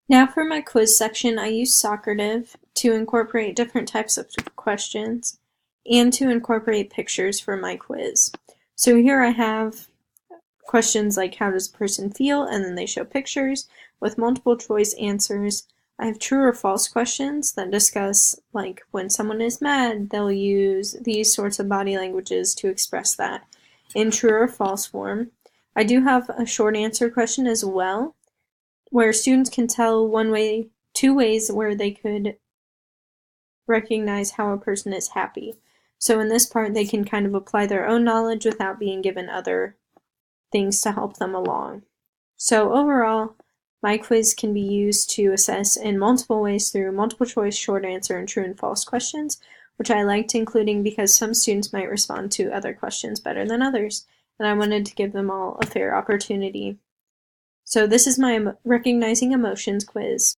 Now for my quiz section, I use Socrative to incorporate different types of questions and to incorporate pictures for my quiz. So here I have questions like how does a person feel, and then they show pictures with multiple choice answers. I have true or false questions that discuss like when someone is mad, they'll use these sorts of body languages to express that in true or false form. I do have a short answer question as well, where students can tell two ways where they could recognize how a person is happy. So in this part, they can kind of apply their own knowledge without being given other things to help them along. So overall, my quiz can be used to assess in multiple ways through multiple choice, short answer, and true and false questions, which I liked including because some students might respond to other questions better than others, and I wanted to give them all a fair opportunity. So this is my Recognizing Emotions quiz.